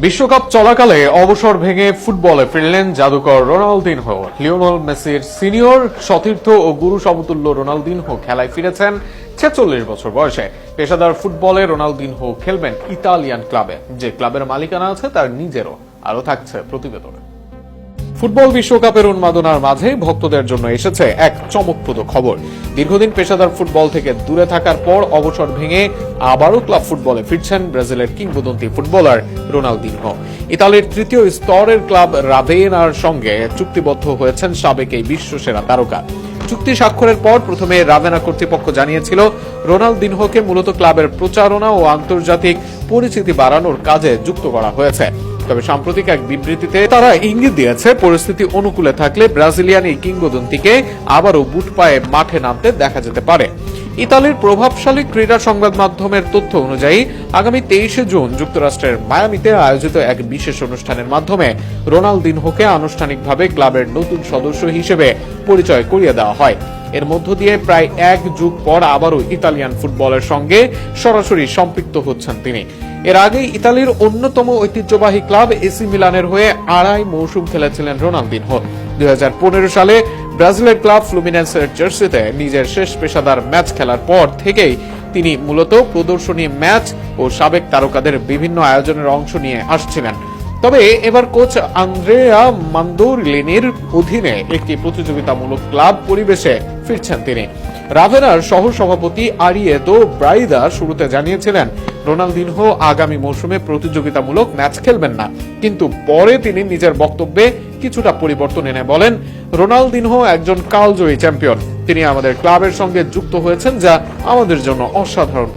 বিশ্বকাপ চলাকালে অবসর ভেঙে ফুটবলে ফিরলেন জাদুকর রোনালদিনহো। লিওনেল মেসির সিনিয়র সতীর্থ ও গুরু সমতুল্য রোনালদিনহো খেলায় ফিরেছেন 46 বছর বয়সে। পেশাদার ফুটবলে রোনালদিনহো খেলবেন ইতালিয়ান ক্লাবে, যে ক্লাবের মালিকানা আছে তার নিজেরও। আরও থাকছে প্রতিবেদনে। ফুটবল বিশ্বকাপের উন্মাদনার মাঝে ভক্তদের জন্য এসেছে এক চমকপ্রদ খবর। দীর্ঘদিন পেশাদার ফুটবল থেকে দূরে থাকার পর অবসর ভেঙে আবারও ক্লাব ফুটবলে ফিরছেন ব্রাজিলের কিংবদন্তি ফুটবলার রোনালদিনহো। ইতালির তৃতীয় স্তরের ক্লাব রাভেনার সঙ্গে চুক্তিবদ্ধ হয়েছেন সাবেক এই বিশ্বসেরা তারকা। চুক্তি স্বাক্ষরের পর প্রথমে রাভেনা কর্তৃপক্ষ জানিয়েছিল রোনালদিনহোকে মূলত ক্লাবের প্রচারণা ও আন্তর্জাতিক পরিচিতি বাড়ানোর কাজে যুক্ত করা হয়েছে। তবে সাম্প্রতিক এক বিবৃতিতে তারা ইঙ্গিত দিয়েছে পরিস্থিতি অনুকূলে থাকলে ব্রাজিলিয়ান এই কিংবদন্তিকে আবারও বুট পায়ে মাঠে নামতে দেখা যেতে পারে। ইতালির প্রভাবশালী ক্রীড়া সংবাদ মাধ্যমের তথ্য অনুযায়ী আগামী 23 জুন যুক্তরাষ্ট্রের মায়ামিতে আয়োজিত এক বিশেষ অনুষ্ঠানের মাধ্যমে রোনালদিনহোকে আনুষ্ঠানিকভাবে ক্লাবের নতুন সদস্য হিসেবে পরিচয় করিয়ে দেওয়া হয়। এর মধ্য দিয়ে প্রায় এক যুগ পর আবারও ইতালিয়ান ফুটবলের সঙ্গে সরাসরি সম্পৃক্ত হচ্ছেন তিনি। এর আগে ইতালির অন্যতম ঐতিহ্যবাহী ক্লাব এসি মিলানের হয়ে 2.5 মৌসুম খেলেছিলেন রোনালদিনহো। 2015 সালে ব্রাজিলের ক্লাব ফ্লুমিনেন্সের জার্সিতে নিজের শেষ পেশাদার ম্যাচ খেলার পর থেকেই তিনি মূলত প্রদর্শনী ম্যাচ ও সাবেক তারকাদের বিভিন্ন আয়োজনের অংশ নিয়ে আসছিলেন। তবে এবার কোচ আন্দ্রেয়া মান্দোরিলিনির অধীনে একটি প্রতিযোগিতামূলক ক্লাব পরিবেশে ফিরছেন তিনি। রাভেনার সহ সভাপতি আরিয়েতো ব্রাইদা শুরুতে জানিয়েছিলেন রোনালদিনহো আগামী মৌসুমে প্রতিযোগিতামূলক ম্যাচ খেলবেন না, কিন্তু পরে তিনি নিজের বক্তব্যে কিছুটা পরিবর্তন এনে বলেন, রোনালদিনহো একজন কালজয়ী চ্যাম্পিয়ন। তিনি আমাদের ক্লাবের সঙ্গে যুক্ত হয়েছেন, যা আমাদের জন্য অসাধারণ